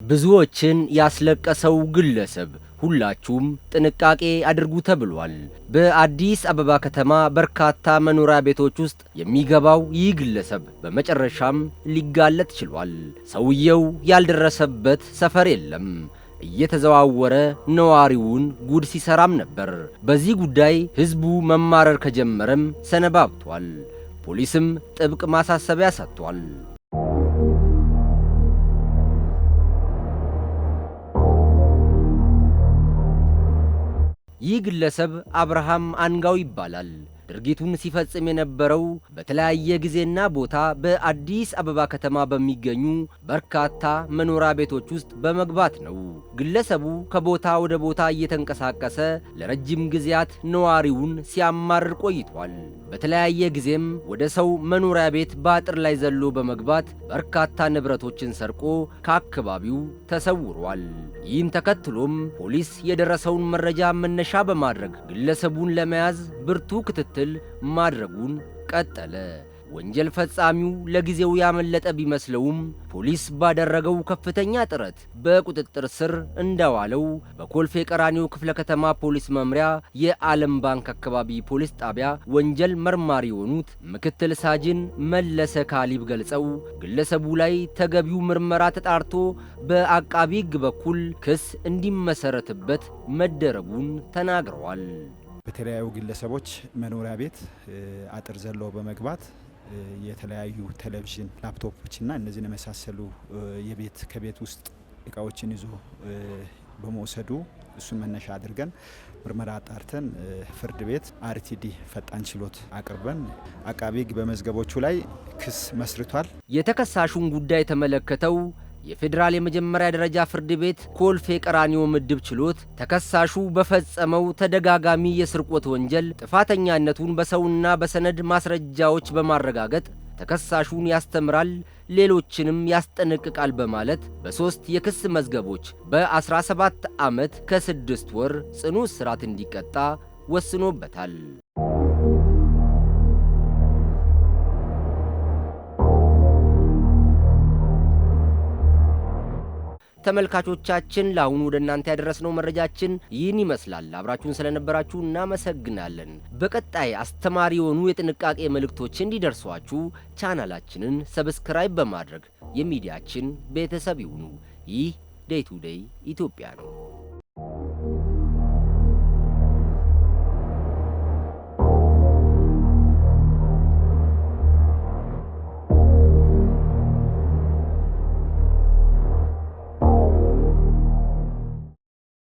ብዙዎችን ያስለቀሰው ግለሰብ ሁላችሁም ጥንቃቄ አድርጉ ተብሏል። በአዲስ አበባ ከተማ በርካታ መኖሪያ ቤቶች ውስጥ የሚገባው ይህ ግለሰብ በመጨረሻም ሊጋለጥ ችሏል። ሰውየው ያልደረሰበት ሰፈር የለም። እየተዘዋወረ ነዋሪውን ጉድ ሲሰራም ነበር። በዚህ ጉዳይ ህዝቡ መማረር ከጀመረም ሰነባብቷል። ፖሊስም ጥብቅ ማሳሰቢያ ሰጥቷል። ይህ ግለሰብ አብርሃም አንጋው ይባላል። ድርጊቱን ሲፈጽም የነበረው በተለያየ ጊዜና ቦታ በአዲስ አበባ ከተማ በሚገኙ በርካታ መኖሪያ ቤቶች ውስጥ በመግባት ነው። ግለሰቡ ከቦታ ወደ ቦታ እየተንቀሳቀሰ ለረጅም ጊዜያት ነዋሪውን ሲያማርር ቆይቷል። በተለያየ ጊዜም ወደ ሰው መኖሪያ ቤት በአጥር ላይ ዘሎ በመግባት በርካታ ንብረቶችን ሰርቆ ከአካባቢው ተሰውሯል። ይህን ተከትሎም ፖሊስ የደረሰውን መረጃ መነሻ በማድረግ ግለሰቡን ለመያዝ ብርቱ ክትትል ማድረጉን ቀጠለ። ወንጀል ፈጻሚው ለጊዜው ያመለጠ ቢመስለውም ፖሊስ ባደረገው ከፍተኛ ጥረት በቁጥጥር ስር እንዳዋለው በኮልፌ ቀራኒዮ ክፍለ ከተማ ፖሊስ መምሪያ የዓለም ባንክ አካባቢ ፖሊስ ጣቢያ ወንጀል መርማሪ የሆኑት ምክትል ሳጅን መለሰ ካሊብ ገልጸው ግለሰቡ ላይ ተገቢው ምርመራ ተጣርቶ በአቃቢ ሕግ በኩል ክስ እንዲመሰረትበት መደረጉን ተናግረዋል። በተለያዩ ግለሰቦች መኖሪያ ቤት አጥር ዘለው በመግባት የተለያዩ ቴሌቪዥን፣ ላፕቶፖችና እነዚህን የመሳሰሉ ከቤት ውስጥ እቃዎችን ይዞ በመውሰዱ እሱን መነሻ አድርገን ምርመራ አጣርተን ፍርድ ቤት አርቲዲ ፈጣን ችሎት አቅርበን አቃቢ ሕግ በመዝገቦቹ ላይ ክስ መስርቷል። የተከሳሹን ጉዳይ የተመለከተው የፌዴራል የመጀመሪያ ደረጃ ፍርድ ቤት ኮልፌ ቀራኒዮ ምድብ ችሎት ተከሳሹ በፈጸመው ተደጋጋሚ የስርቆት ወንጀል ጥፋተኛነቱን በሰውና በሰነድ ማስረጃዎች በማረጋገጥ ተከሳሹን ያስተምራል፣ ሌሎችንም ያስጠነቅቃል በማለት በ3 የክስ መዝገቦች በ17 ዓመት ከ6 ወር ጽኑ እስራት እንዲቀጣ ወስኖበታል። ተመልካቾቻችን ለአሁኑ ወደ እናንተ ያደረስነው መረጃችን ይህን ይመስላል። አብራችሁን ስለነበራችሁ እናመሰግናለን። በቀጣይ አስተማሪ የሆኑ የጥንቃቄ መልእክቶች እንዲደርሷችሁ ቻናላችንን ሰብስክራይብ በማድረግ የሚዲያችን ቤተሰብ ይሁኑ። ይህ ዴይ ቱ ዴይ ኢትዮጵያ ነው።